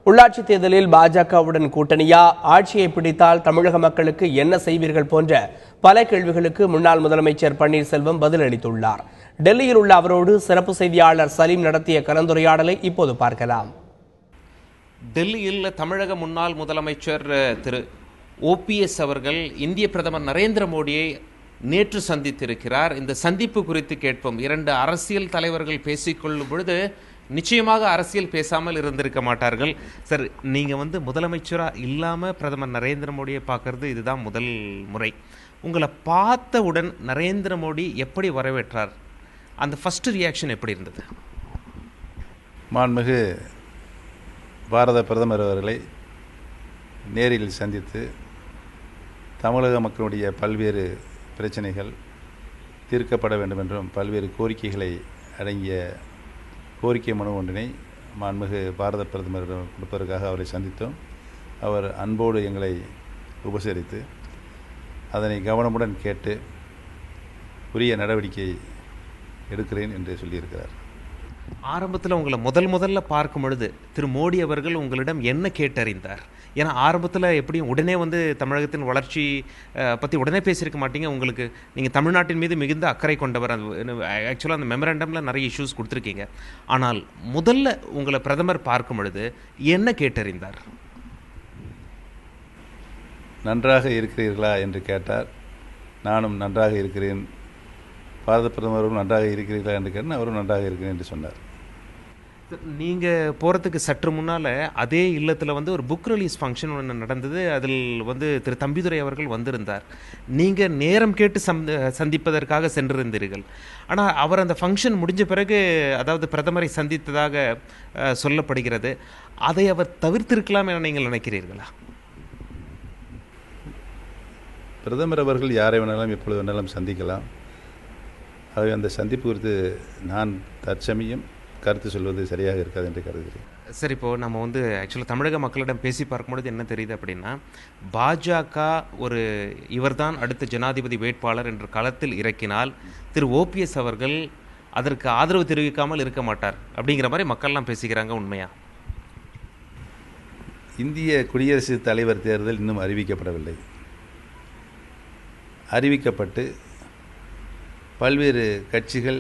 உள்ளாட்சி தேர்தலில் பாஜகவுடன் கூட்டணியா, ஆட்சியை பிடித்தால் தமிழக மக்களுக்கு என்ன செய்வீர்கள் போன்ற பல கேள்விகளுக்கு முன்னாள் முதலமைச்சர் பன்னீர்செல்வம் பதிலளித்துள்ளார். டெல்லியில் உள்ள அவரோடு சிறப்பு செய்தியாளர் சலீம் நடத்திய கலந்துரையாடலை இப்போது பார்க்கலாம். டெல்லியில் தமிழக முன்னாள் முதலமைச்சர் திரு OPS அவர்கள் இந்திய பிரதமர் நரேந்திர மோடியை நேற்று சந்தித்திருக்கிறார். இந்த சந்திப்பு குறித்து கேட்போம். இரண்டு அரசியல் தலைவர்கள் பேசிக்கொள்ளும் பொழுது நிச்சயமாக அரசியல் பேசாமல் இருந்திருக்க மாட்டார்கள். சார், நீங்கள் முதலமைச்சராக இல்லாமல் பிரதமர் நரேந்திர மோடியை பார்க்கறது இதுதான் முதல் முறை. உங்களை பார்த்தவுடன் நரேந்திர மோடி எப்படி வரவேற்றார்? அந்த ஃபஸ்ட்டு ரியாக்ஷன் எப்படி இருந்தது? மாண்புமிகு பாரத பிரதமர் அவர்களை நேரில் சந்தித்து தமிழக மக்களுடைய பல்வேறு பிரச்சனைகள் தீர்க்கப்பட வேண்டும் என்றும் பல்வேறு கோரிக்கைகளை அடங்கிய கோரிக்கை மனு ஒன்றினை மாண்புமிகு பாரத பிரதமர் கொடுப்பதற்காக அவரை சந்தித்தோம். அவர் அன்போடு எங்களை உபசரித்து அதனை கவனமுடன் கேட்டு உரிய நடவடிக்கை எடுக்கிறேன் என்று சொல்லியிருக்கிறார். ஆரம்பத்தில் உங்களை முதல்ல பார்க்கும் பொழுது திரு மோடி அவர்கள் உங்களிடம் என்ன கேட்டறிந்தார்? ஏன்னா ஆரம்பத்தில் எப்படியும் உடனே தமிழகத்தின் வளர்ச்சி பற்றி உடனே பேசியிருக்க மாட்டீங்க. உங்களுக்கு நீங்கள் தமிழ்நாட்டின் மீது மிகுந்த அக்கறை கொண்டவர். ஆக்சுவலாக அந்த மெமரண்டமில் நிறைய இஷ்யூஸ் கொடுத்துருக்கீங்க. ஆனால் முதல்ல உங்களை பிரதமர் பார்க்கும் பொழுது என்ன கேட்டறிந்தார்? நன்றாக இருக்கிறீர்களா என்று கேட்டார். நானும் நன்றாக இருக்கிறேன். பாரத பிரதமரும் நன்றாக இருக்கிறீர்களா என்று கேட்டால் அவரும் நன்றாக இருக்கிறேன் என்று சொன்னார். நீங்கள் போகிறதுக்கு சற்று முன்னால் அதே இல்லத்தில் ஒரு புக் ரிலீஸ் ஃபங்க்ஷன் ஒன்று நடந்தது. அதில் திரு தம்பிதுரை அவர்கள் வந்திருந்தார். நீங்கள் நேரம் கேட்டு சந்திப்பதற்காக சென்றிருந்தீர்கள். ஆனால் அவர் அந்த ஃபங்க்ஷன் முடிஞ்ச பிறகு, அதாவது பிரதமரை சந்தித்ததாக சொல்லப்படுகிறது. அதை அவர் தவிர்த்திருக்கலாம் என நீங்கள் நினைக்கிறீர்களா? பிரதமர் அவர்கள் யாரை வேணாலும் எப்பொழுது வேணாலும் சந்திக்கலாம். ஆகவே அந்த சந்திப்பு குறித்து நான் தற்சமயம் கருத்து சொல்வது சரியாக இருக்காது என்று கருதுகிறேன். சரி, இப்போது நம்ம ஆக்சுவலாக தமிழக மக்களிடம் பேசி பார்க்கும்பொழுது என்ன தெரியுது அப்படின்னா, பாஜக இவர்தான் அடுத்த ஜனாதிபதி வேட்பாளர் என்ற களத்தில் இறக்கினால் திரு OPS அவர்கள் அதற்கு ஆதரவு தெரிவிக்காமல் இருக்க மாட்டார் அப்படிங்கிற மாதிரி மக்கள்லாம் பேசிக்கிறாங்க. உண்மையா? இந்திய குடியரசுத் தலைவர் தேர்தல் இன்னும் அறிவிக்கப்படவில்லை. அறிவிக்கப்பட்டு பல்வேறு கட்சிகள்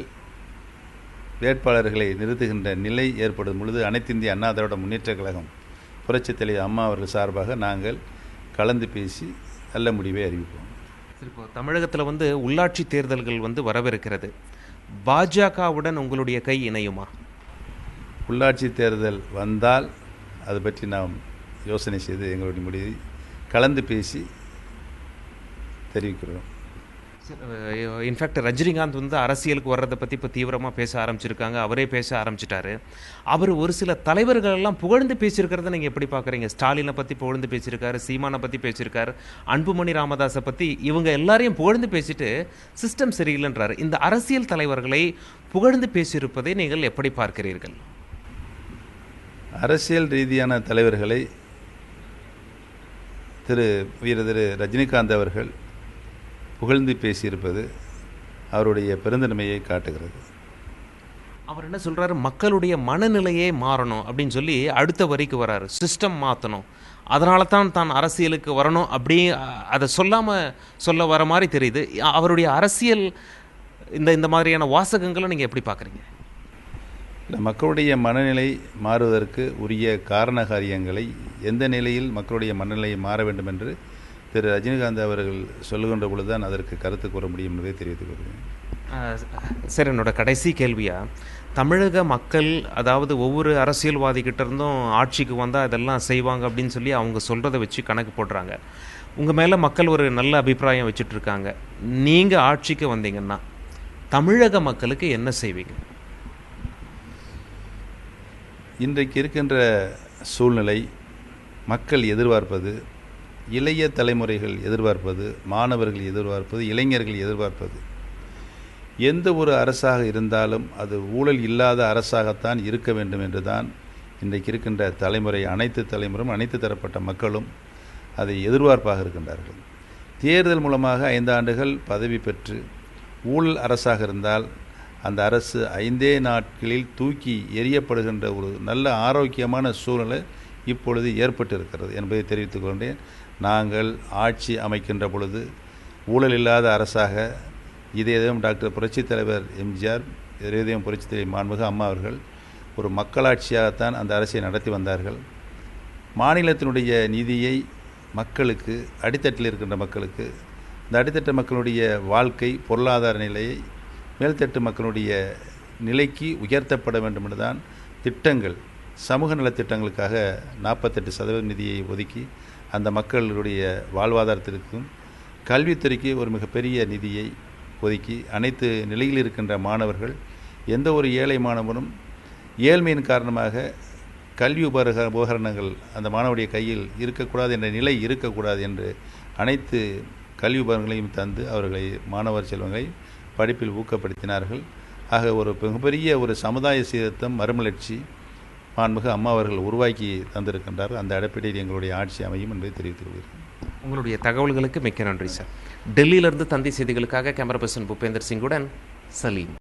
வேட்பாளர்களை நிறுத்துகின்ற நிலை ஏற்படும் பொழுது அனைத்து இந்திய அண்ணா திராவிட முன்னேற்றக் கழகம் புரட்சித் தலைவர் அம்மா அவர்கள் சார்பாக நாங்கள் கலந்து பேசி நல்ல முடிவை அறிவிப்போம். இப்போ தமிழகத்தில் உள்ளாட்சி தேர்தல்கள் வரவிருக்கிறது. பாஜகவுடன் உங்களுடைய கை இணையுமா? உள்ளாட்சி தேர்தல் வந்தால் அது பற்றி நாம் யோசனை செய்து எங்களுடைய முடிவை கலந்து பேசி தெரிவிக்கிறோம். இன்ஃபேக்ட் ரஜினிகாந்த் அரசியலுக்கு வர்றதை பற்றி இப்போ தீவிரமாக பேச ஆரம்பிச்சிருக்காங்க. அவரே பேச ஆரம்பிச்சிட்டாரு. அவர் ஒரு சில தலைவர்கள் எல்லாம் புகழ்ந்து பேசியிருக்கிறத நீங்கள் எப்படி பார்க்குறீங்க? ஸ்டாலினை பற்றி புகழ்ந்து பேசியிருக்காரு, சீமானை பற்றி பேசியிருக்காரு, அன்புமணி ராமதாஸை பற்றி. இவங்க எல்லாரையும் புகழ்ந்து பேசிட்டு சிஸ்டம் சரியில்லைன்றாரு. இந்த அரசியல் தலைவர்களை புகழ்ந்து பேசியிருப்பதை நீங்கள் எப்படி பார்க்கிறீர்கள்? அரசியல் ரீதியான தலைவர்களை திரு ரஜினிகாந்த் அவர்கள் புகழ்ந்து பேசியிருப்பது அவருடைய பெருந்தன்மையை காட்டுகிறது. அவர் என்ன சொல்கிறாரு? மக்களுடைய மனநிலையே மாறணும் அப்படின்னு சொல்லி அடுத்த வரிக்கு வராரு. சிஸ்டம் மாற்றணும், அதனால தான் அரசியலுக்கு வரணும் அப்படி அதை சொல்ல வர மாதிரி தெரியுது. அவருடைய அரசியல் இந்த மாதிரியான வாசகங்களை நீங்கள் எப்படி பார்க்குறீங்க? மக்களுடைய மனநிலை மாறுவதற்கு உரிய காரண காரியங்களை, எந்த நிலையில் மக்களுடைய மனநிலை மாற வேண்டும் என்று திரு ரஜினிகாந்த் அவர்கள் சொல்லுகின்ற பொழுது தான் அதற்கு கருத்து கூற முடியும் என்பதை தெரிவித்துக் கொள்கிறேன். சார், என்னோட கடைசி கேள்வியாக, தமிழக மக்கள், அதாவது ஒவ்வொரு அரசியல்வாதிகிட்ட இருந்தும் ஆட்சிக்கு வந்தால் இதெல்லாம் செய்வாங்க அப்படின்னு சொல்லி அவங்க சொல்கிறத வச்சு கணக்கு போடுறாங்க. உங்கள் மேலே மக்கள் ஒரு நல்ல அபிப்பிராயம் வச்சுட்ருக்காங்க. நீங்கள் ஆட்சிக்கு வந்தீங்கன்னா தமிழக மக்களுக்கு என்ன செய்வீங்க? இன்றைக்கு இருக்கின்ற சூழ்நிலை, மக்கள் எதிர்பார்ப்பது, இளைய தலைமுறைகள் எதிர்பார்ப்பது, மாணவர்கள் எதிர்பார்ப்பது, இளைஞர்கள் எதிர்பார்ப்பது, எந்த ஒரு அரசாக இருந்தாலும் அது ஊழல் இல்லாத அரசாகத்தான் இருக்க வேண்டும் என்று தான் இன்றைக்கு இருக்கின்ற தலைமுறை, அனைத்து தலைமுறையும் அனைத்து தரப்பட்ட மக்களும் அதை எதிர்பார்ப்பாக இருக்கின்றார்கள். தேர்தல் மூலமாக 5 ஆண்டுகள் பதவி பெற்று ஊழல் அரசாக இருந்தால் அந்த அரசு 5 நாட்களில் தூக்கி எறியப்படுகின்ற ஒரு நல்ல ஆரோக்கியமான சூழ்நிலை இப்பொழுது ஏற்பட்டு இருக்கிறது என்பதை தெரிவித்துக் கொண்டேன். நாங்கள் ஆட்சி அமைக்கின்ற பொழுது ஊழல் இல்லாத அரசாக இதயம் டாக்டர் புரட்சித் தலைவர் எம்ஜிஆர், இதயம் புரட்சித் தலைவர் மாண்புமிகு அம்மா அவர்கள் ஒரு மக்களாட்சியாகத்தான் அந்த அரசை நடத்தி வந்தார்கள். மாநிலத்தினுடைய நிதியை மக்களுக்கு, அடித்தட்டில் இருக்கின்ற மக்களுக்கு, இந்த அடித்தட்டு மக்களுடைய வாழ்க்கை பொருளாதார நிலையை மேல்தட்டு மக்களுடைய நிலைக்கு உயர்த்தப்பட வேண்டும் என்றுதான் திட்டங்கள், சமூக நலத்திட்டங்களுக்காக 48% நிதியை ஒதுக்கி அந்த மக்களுடைய வாழ்வாதாரத்திற்கும் கல்வித்துறைக்கு ஒரு மிகப்பெரிய நிதியை ஒதுக்கி அனைத்து நிலையில் இருக்கின்ற மாணவர்கள், எந்த ஒரு ஏழை மாணவனும் ஏழ்மையின் காரணமாக கல்வி உபகரணங்கள் அந்த மாணவனுடைய கையில் இருக்கக்கூடாது என்ற நிலை இருக்கக்கூடாது என்று அனைத்து கல்வி உபகரணங்களையும் தந்து அவர்களை, மாணவர் செல்வங்களை படிப்பில் ஊக்கப்படுத்தினார்கள். ஆக ஒரு மிகப்பெரிய ஒரு சமுதாய சீர்திருத்தம், மறுமலர்ச்சி மாண்புமிகு அம்மா அவர்கள் உருவாக்கி தந்திருக்கின்றார். அந்த அடிப்படையில் எங்களுடைய ஆட்சி அமையும் என்பதை தெரிவித்துக் கொள்கிறேன். உங்களுடைய தகவல்களுக்கு மிக்க நன்றி சார். டெல்லியிலிருந்து தந்தி செய்திகளுக்காக கேமரா பர்சன் பூபேந்தர் சிங்குடன் சலீம்.